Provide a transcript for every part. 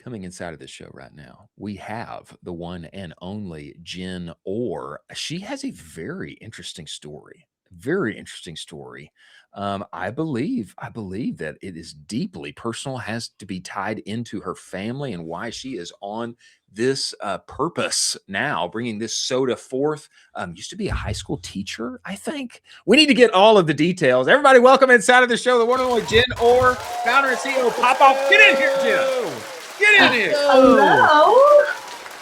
Coming inside of the show right now, we have the one and only Jenn Orr. She has a very interesting story. Very interesting story. I believe that it is deeply personal, has to be tied into her family and why she is on this purpose now, bringing this soda forth. Used to be a high school teacher, I think. We need to get all of the details. Everybody, welcome inside of the show, the one and only Jenn Orr, founder and CEO of PopOff. Get in here, Jenn. Get in here. Hello.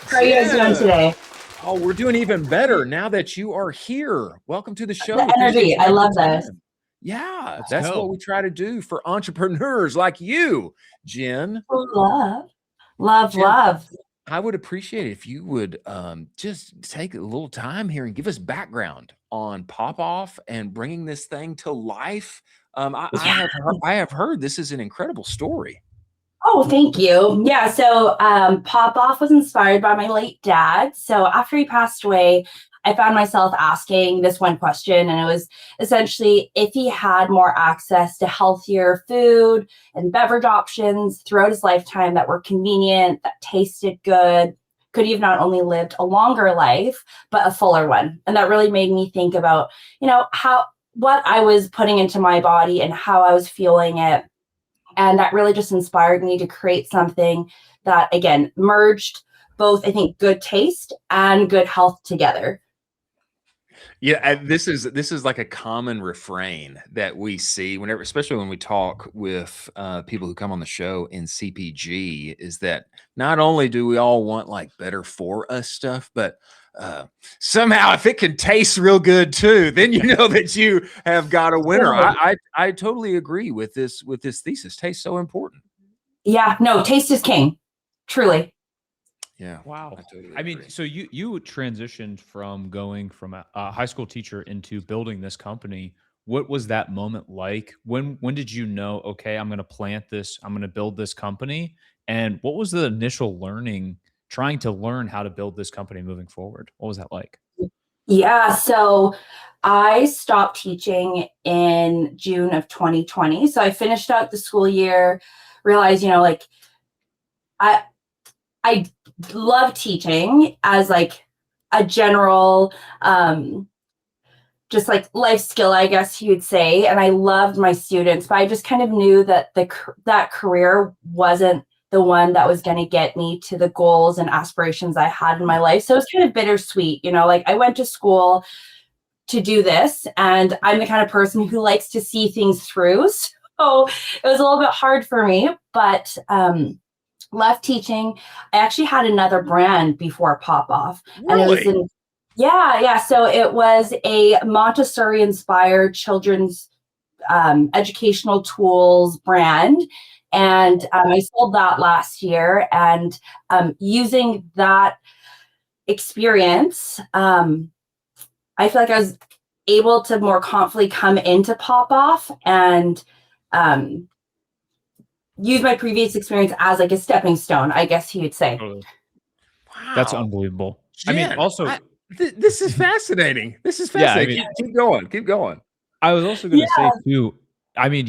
How are you guys doing today? Oh, we're doing even better now that you are here. Welcome to the show. The energy. I love this. Yeah, that's what we try to do for entrepreneurs like you, Jenn. Love. I would appreciate it if you would just take a little time here and give us background on PopOff and bringing this thing to life. I have heard this is an incredible story. Oh, thank you. Yeah, so PopOff was inspired by my late dad. So after he passed away, I found myself asking this one question, and it was essentially if he had more access to healthier food and beverage options throughout his lifetime that were convenient, that tasted good, could he have not only lived a longer life, but a fuller one? And that really made me think about, what I was putting into my body and how I was feeling it. And that really just inspired me to create something that, again, merged both, I think, good taste and good health together. Yeah, this is like a common refrain that we see whenever, especially when we talk with people who come on the show in CPG, is that not only do we all want like better for us stuff, but somehow if it can taste real good too, then you know that you have got a winner. I totally agree with this thesis. Taste so important. Yeah, no, taste is king, truly. Yeah. Wow. I mean, so you transitioned from going from a high school teacher into building this company. What was that moment like? When did you know, okay, I'm going to plant this, I'm going to build this company? And what was the initial learning, trying to learn how to build this company moving forward? What was that like? Yeah, so I stopped teaching in June of 2020. So I finished out the school year, realized, I love teaching as like a general, just like life skill, I guess you'd say. And I loved my students, but I just kind of knew that that career wasn't the one that was going to get me to the goals and aspirations I had in my life. So it was kind of bittersweet, like I went to school to do this, and I'm the kind of person who likes to see things through. So it was a little bit hard for me, but left teaching. I actually had another brand before PopOff. Really? And it was yeah. So it was a Montessori inspired children's educational tools brand. And I sold that last year, and using that experience, I feel like I was able to more confidently come into PopOff and use my previous experience as like a stepping stone, I guess you'd say. Totally. Wow. That's unbelievable. Jenn, I mean, also, this is fascinating. This is fascinating. Yeah, keep going. I was also going to say too, I mean,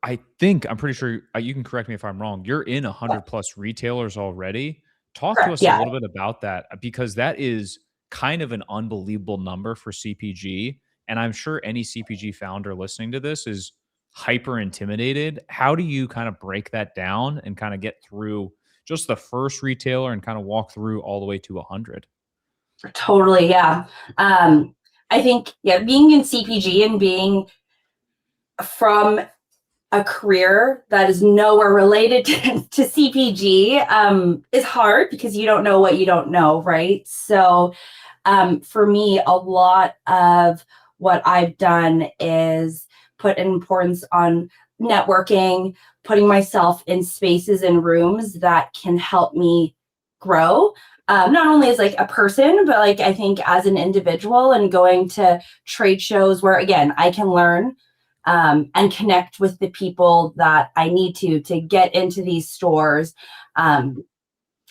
I'm pretty sure you can correct me if I'm wrong. You're in 100+ retailers already. Talk to us a little bit about that, because that is kind of an unbelievable number for CPG. And I'm sure any CPG founder listening to this is hyper intimidated. How do you kind of break that down and kind of get through just the first retailer and kind of walk through all the way to 100? Totally. Yeah. I think, being in CPG and being from a career that is nowhere related to CPG is hard, because you don't know what you don't know, right? So for me, a lot of what I've done is put an importance on networking, putting myself in spaces and rooms that can help me grow, not only as like a person, but like I think as an individual, and going to trade shows where, again, I can learn and connect with the people that I need to get into these stores.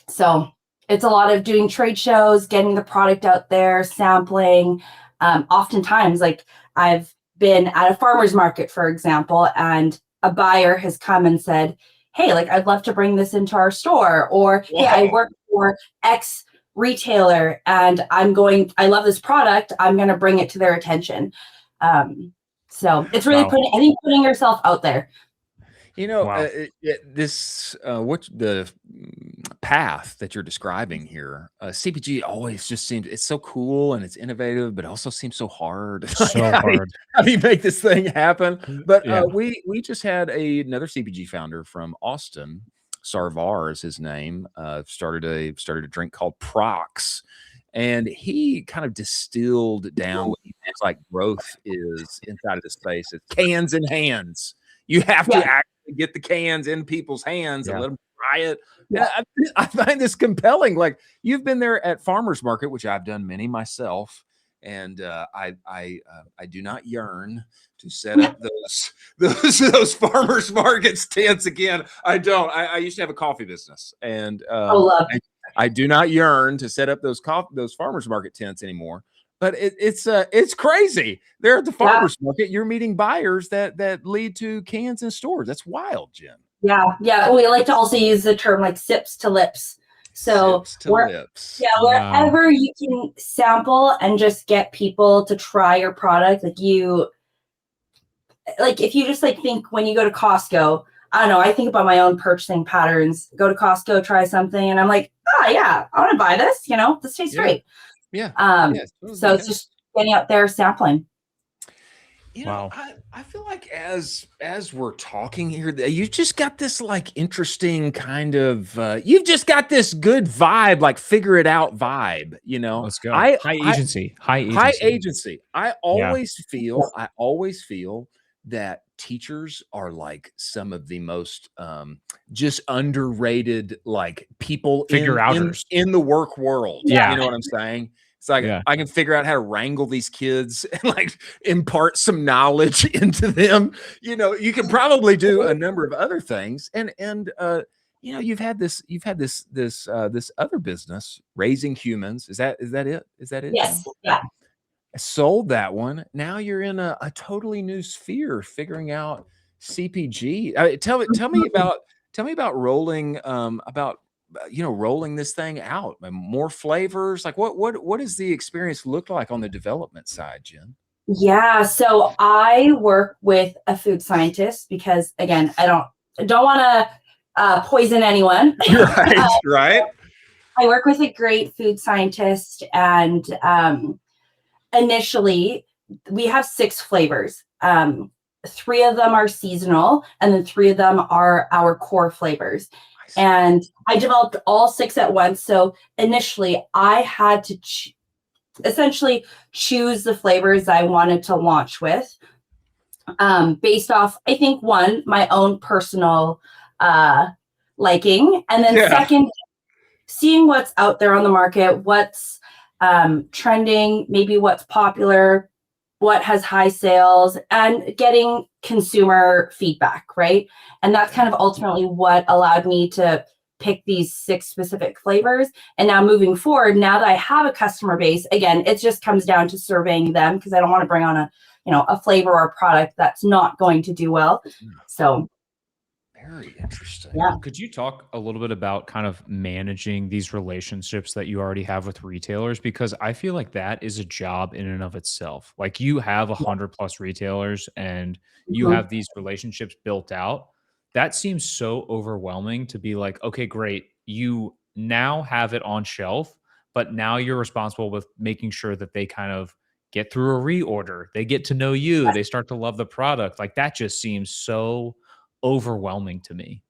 So it's a lot of doing trade shows, getting the product out there, sampling. Oftentimes, like I've been at a farmer's market, for example, and a buyer has come and said, hey, like I'd love to bring this into our store, or Wow. hey, I work for X retailer and I love this product, I'm going to bring it to their attention. So it's really putting yourself out there. Wow. This what the path that you're describing here, CPG always just seems, it's so cool and it's innovative, but also seems so hard. So hard. How do you make this thing happen? But we just had another CPG founder from Austin, Sarvar is his name. Started a drink called Prox, and he kind of distilled down what he thinks like growth is inside of the space. It's cans in hands. You have to actually get the cans in people's hands and let them try it. Yeah. I find this compelling. Like, you've been there at farmers market, which I've done many myself, and I do not yearn to set up those farmers markets tents again. I don't. I used to have a coffee business, and I do not yearn to set up those farmers market tents anymore. But it's crazy. There at the farmers market, you're meeting buyers that lead to cans in stores. That's wild, Jen. Yeah. We like to also use the term like sips to lips. So lips. Yeah, wherever you can sample and just get people to try your product, like if you just like think when you go to Costco, I don't know, I think about my own purchasing patterns. Go to Costco, try something, and I'm like, oh yeah, I want to buy this. This tastes great. Yeah. So it's just getting out there sampling. I feel like as we're talking here, you just got this like interesting kind of you've just got this good vibe, like figure it out vibe. Let's go. High agency. I always feel that teachers are like some of the most just underrated like people figure-outers in the work world. Yeah. You know what I'm saying? It's like, I can figure out how to wrangle these kids and like impart some knowledge into them. You can probably do a number of other things. And you've had this other business, Raising Humans. Is that it? Yes. Yeah. I sold that one. Now you're in a totally new sphere, figuring out CPG. Tell me about rolling rolling this thing out, and more flavors. Like what does the experience look like on the development side, Jen? Yeah, so I work with a food scientist because, again, I don't want to poison anyone. Right. I work with a great food scientist, and initially we have 6 flavors. 3 of them are seasonal, and then 3 of them are our core flavors. And I developed all 6 at once. So initially I had to essentially choose the flavors I wanted to launch with, based off, I think, one, my own personal liking. And then second, seeing what's out there on the market, what's trending, maybe what's popular, what has high sales, and getting consumer feedback, right? And that's kind of ultimately what allowed me to pick these 6 specific flavors. And now moving forward, now that I have a customer base, again, it just comes down to surveying them, because I don't want to bring on a flavor or a product that's not going to do well. So very interesting. Yeah. Could you talk a little bit about kind of managing these relationships that you already have with retailers? Because I feel like that is a job in and of itself. Like, you have 100+ retailers and you have these relationships built out. That seems so overwhelming to be like, okay, great. You now have it on shelf, but now you're responsible with making sure that they kind of get through a reorder. They get to know you. They start to love the product. Like, that just seems so overwhelming to me.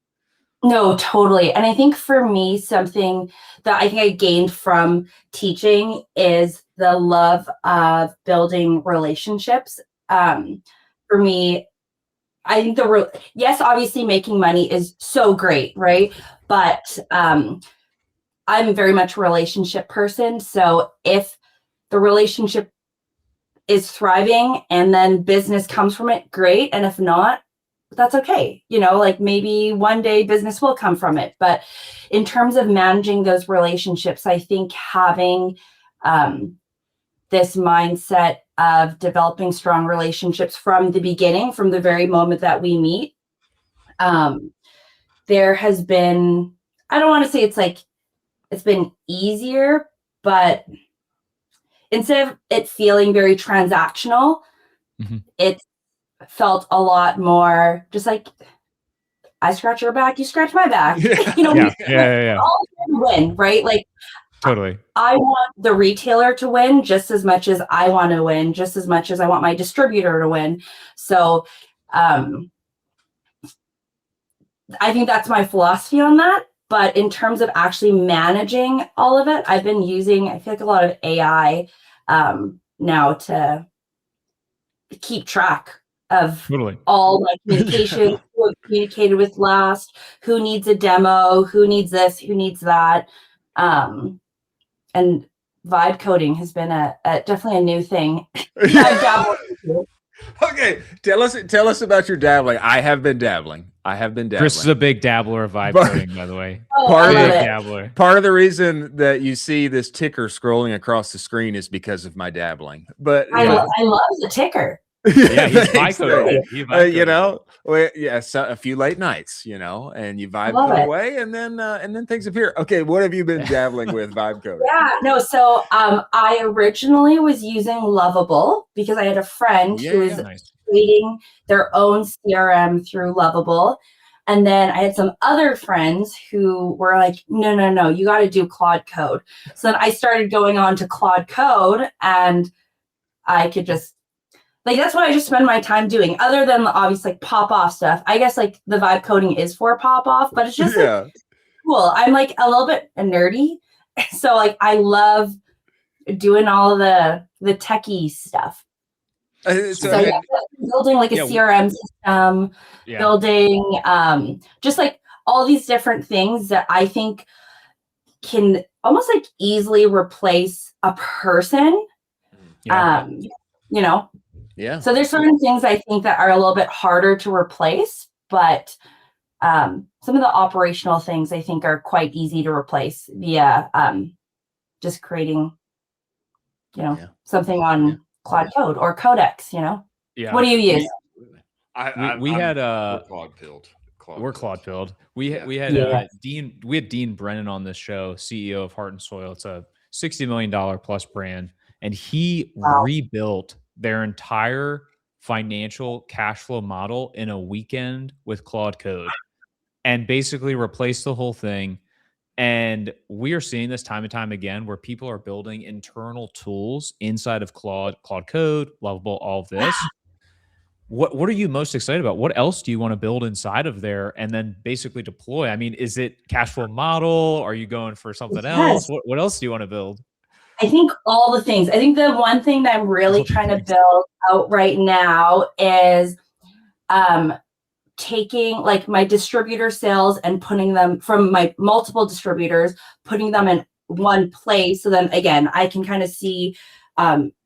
No, totally. And I think for me, something that I think I gained from teaching is the love of building relationships. For me, I think yes, obviously making money is so great, right? But I'm very much a relationship person. So if the relationship is thriving and then business comes from it, great. And if not, that's okay. Like, maybe one day business will come from it. But in terms of managing those relationships, I think having this mindset of developing strong relationships from the beginning, from the very moment that we meet, there has been, I don't want to say it's been easier, but instead of it feeling very transactional, it felt a lot more just like, I scratch your back, you scratch my back. All win, right? Like, totally. I want the retailer to win just as much as I want to win, just as much as I want my distributor to win. So I think that's my philosophy on that. But in terms of actually managing all of it, I've been using, I feel like, a lot of AI now to keep track of all my communication, who I've communicated with last, who needs a demo, who needs this, who needs that. And vibe coding has been definitely a new thing. I've dabbled into. Okay, tell us about your dabbling. I have been dabbling. Chris is a big dabbler of vibe coding, by the way. Part of the reason that you see this ticker scrolling across the screen is because of my dabbling. But I love the ticker. Yeah, he's vibe coding. So a few late nights, and you vibe code away, and then things appear. Okay, what have you been dabbling with vibe coding? So I originally was using Lovable because I had a friend who was creating their own CRM through Lovable. And then I had some other friends who were like, no, you got to do Claude Code. So then I started going on to Claude Code, and I could just, like, that's what I just spend my time doing, other than the obvious like PopOff stuff. I guess like the vibe coding is for PopOff, but it's just like, cool. I'm like a little bit nerdy. So like I love doing all the techie stuff. Building like a CRM system, building just like all these different things that I think can almost like easily replace a person. So there's certain things I think that are a little bit harder to replace, but some of the operational things I think are quite easy to replace via just creating, something on Claude Code or Codex. What do you use? We're Claude-pilled. We're Claude-pilled. We had Dean Brennan on this show, CEO of Heart and Soil. It's a $60 million plus brand, and he rebuilt their entire financial cash flow model in a weekend with Claude Code and basically replaced the whole thing. And we are seeing this time and time again where people are building internal tools inside of Claude Code, Lovable, all of this. What are you most excited about? What else do you want to build inside of there and then basically deploy? I mean, is it cash flow model? Are you going for something else? What else do you want to build? I think all the things. I think the one thing that I'm really trying to build out right now is taking like my distributor sales and putting them from my multiple distributors, putting them in one place. So then again, I can kind of see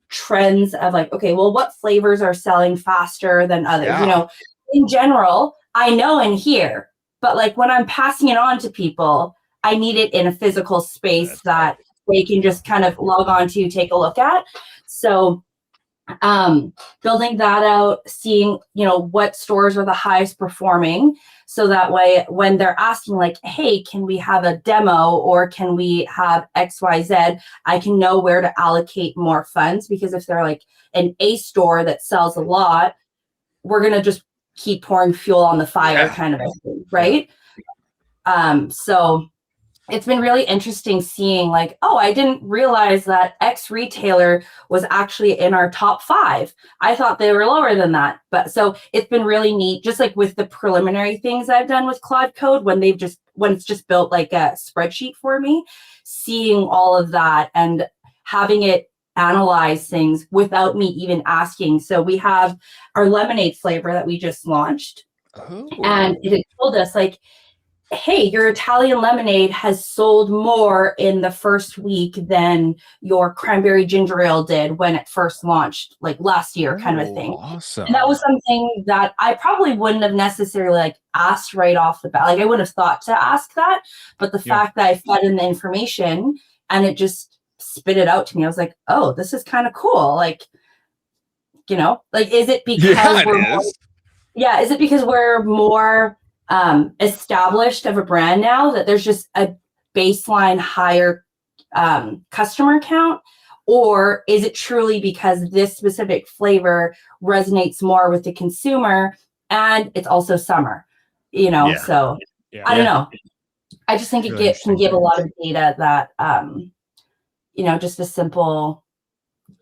trends of like, okay, well, what flavors are selling faster than others? In general, I know in here, but like when I'm passing it on to people, I need it in a physical space that they can just kind of log on to, take a look at. So building that out, seeing, what stores are the highest performing. So that way, when they're asking like, hey, can we have a demo or can we have XYZ, I can know where to allocate more funds, because if they're like an A store that sells a lot, we're going to just keep pouring fuel on the fire kind of thing, right? So it's been really interesting seeing like, oh, I didn't realize that X retailer was actually in our top 5. I thought they were lower than that. But so it's been really neat, just like with the preliminary things I've done with Claude Code, when it's just built like a spreadsheet for me, seeing all of that and having it analyze things without me even asking. So we have our lemonade flavor that we just launched. And it had told us like, hey, your Italian lemonade has sold more in the first week than your cranberry ginger ale did when it first launched, like last year, kind of a thing. Awesome. And that was something that I probably wouldn't have necessarily like asked right off the bat. Like I wouldn't have thought to ask that, but the fact that I fed in the information and it just spit it out to me, I was like, oh, this is kind of cool. Like, is it because is it because we're more established of a brand now that there's just a baseline higher customer count? Or is it truly because this specific flavor resonates more with the consumer and it's also summer, So I don't know. I just think it can give a lot of data that, just a simple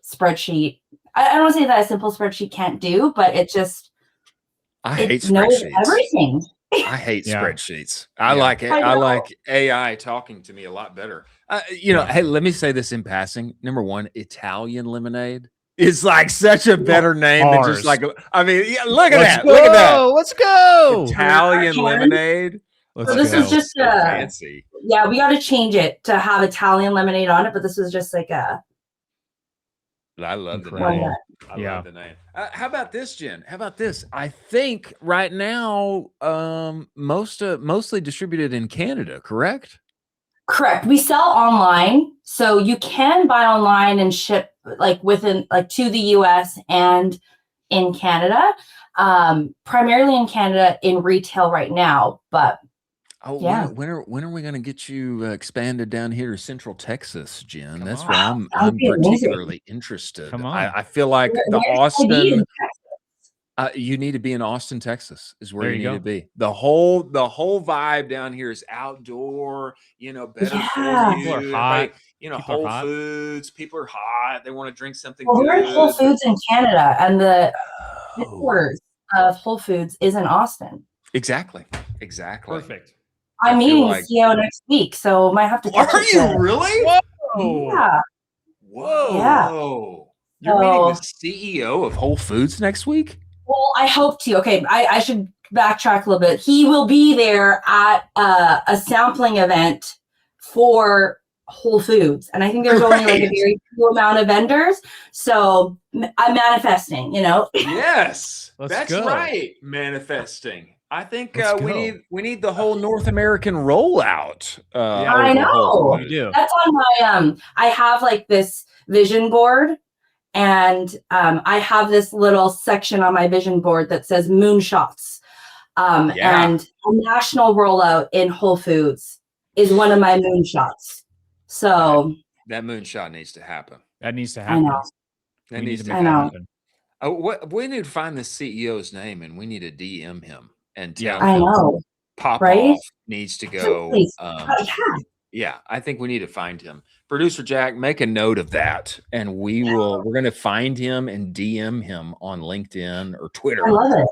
spreadsheet. I don't want to say that a simple spreadsheet can't do, but it just, I hate spreadsheets. Everything. I hate spreadsheets. I like it. I like AI talking to me a lot better. Hey, let me say this in passing. Number one, Italian lemonade is like such a better name than just like, look at that. Look at that. Let's go. Italian lemonade. So this is just fancy. Yeah, we got to change it to have Italian lemonade on it, but this was just like a. I love the name. I love the name. How about this, Jen? How about this? I think right now, mostly distributed in Canada, correct? Correct. We sell online, so you can buy online and ship to the US and in Canada. Primarily in Canada in retail right now, but. When are we going to get you expanded down here to Central Texas, Jen? That's where I'm particularly interested. Come on. I feel like the Austin. You need to be in Austin, Texas, is where you need to be. The whole vibe down here is outdoor. Better for you. People are hot. Whole Foods. People are hot. They want to drink something. We're in Whole Foods in Canada, and the headquarters of Whole Foods is in Austin. Exactly. Perfect. I'm meeting the CEO next week, so might have to. Are you really? Whoa! Yeah. Whoa! Yeah. You're meeting the CEO of Whole Foods next week? Well, I hope to. Okay, I should backtrack a little bit. He will be there at a sampling event for Whole Foods, and I think there's only like a very few amount of vendors. So I'm manifesting. Yes, that's go. Right. Manifesting. I think we need the whole North American rollout. I know. We do. That's on my I have like this vision board, and I have this little section on my vision board that says moonshots. And a national rollout in Whole Foods is one of my moonshots. So that moonshot needs to happen. That needs to happen. I know. That needs to happen. We need to find the CEO's name, and we need to DM him. And tell him PopOff needs to go. I think we need to find him. Producer Jack, make a note of that, and we're going to find him and DM him on LinkedIn or Twitter,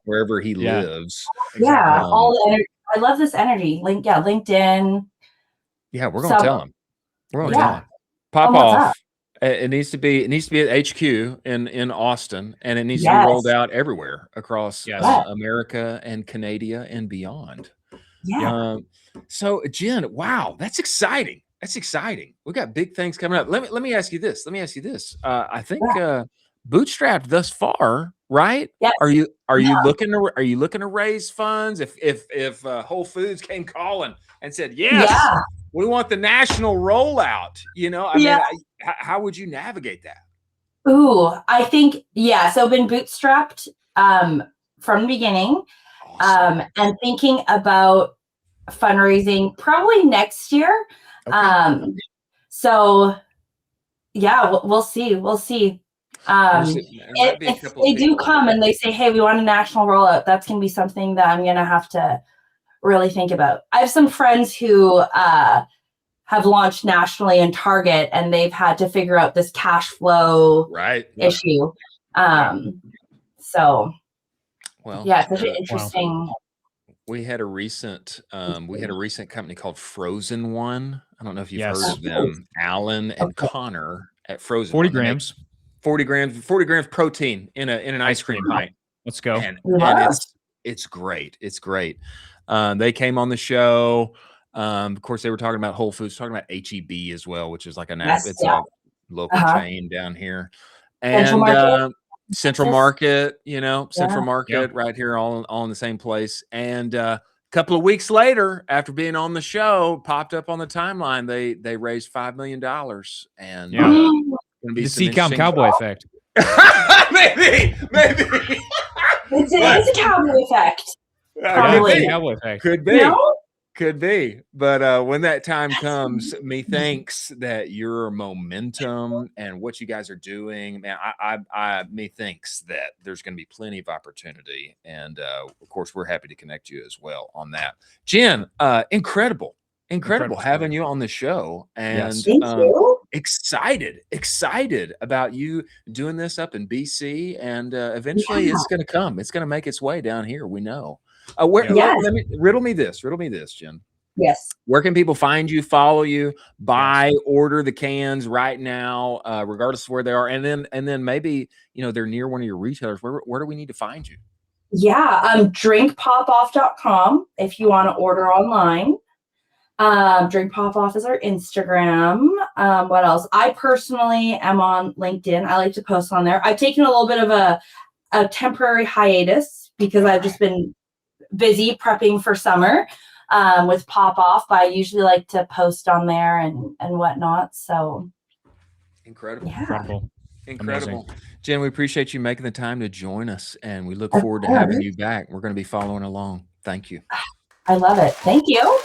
wherever he lives. Yeah, all the energy. I love this energy. LinkedIn. Yeah, we're going to tell him. We're going to tell him. PopOff. It needs to be at HQ in Austin, and it needs to be rolled out everywhere across America and Canada and beyond. Yeah. So Jen, wow, that's exciting. We got big things coming up. Let me ask you this. I think bootstrapped thus far, right? Yeah. Are you looking to raise funds? If Whole Foods came calling and said we want the national rollout, how would you navigate that? Ooh, I think, so been bootstrapped from the beginning. Awesome. And thinking about fundraising probably next year. Okay. We'll see. If they do come and they say, hey, we want a national rollout, that's going to be something that I'm going to have to really think about. I have some friends who have launched nationally in Target, and they've had to figure out this cash flow issue. It's such an interesting. We had a recent company called Frozen One. I don't know if you've heard of them. Alan and Connor at Frozen. 40 grams. 40 grams protein in an ice cream pint. Let's go. And it's great. They came on the show. Of course, they were talking about Whole Foods, talking about HEB as well, which is like a local chain down here. And Central Market, right here, all in the same place. And a couple of weeks later, after being on the show, popped up on the timeline. They raised $5 million, and the CCOM cowboy effect. maybe it's a cowboy effect. Probably. Could be. You know? Could be. But when that time comes, methinks that your momentum and what you guys are doing, man, methinks that there's going to be plenty of opportunity. And of course, we're happy to connect you as well on that. Jenn, incredible having you on the show. And Thank you. excited about you doing this up in BC. And eventually it's going to come. It's going to make its way down here. We know. Let me riddle me this, Jenn. Yes. Where can people find you, follow you, buy, order the cans right now, regardless of where they are? And then maybe, they're near one of your retailers. Where do we need to find you? Yeah. drinkpopoff.com if you want to order online. Drink PopOff is our Instagram. What else? I personally am on LinkedIn. I like to post on there. I've taken a little bit of a temporary hiatus because I've just been busy prepping for summer with PopOff, but I usually like to post on there and whatnot. So incredible. Amazing. Jenn, we appreciate you making the time to join us, and we look forward to having you back. We're going to be following along. Thank you. I love it. Thank you.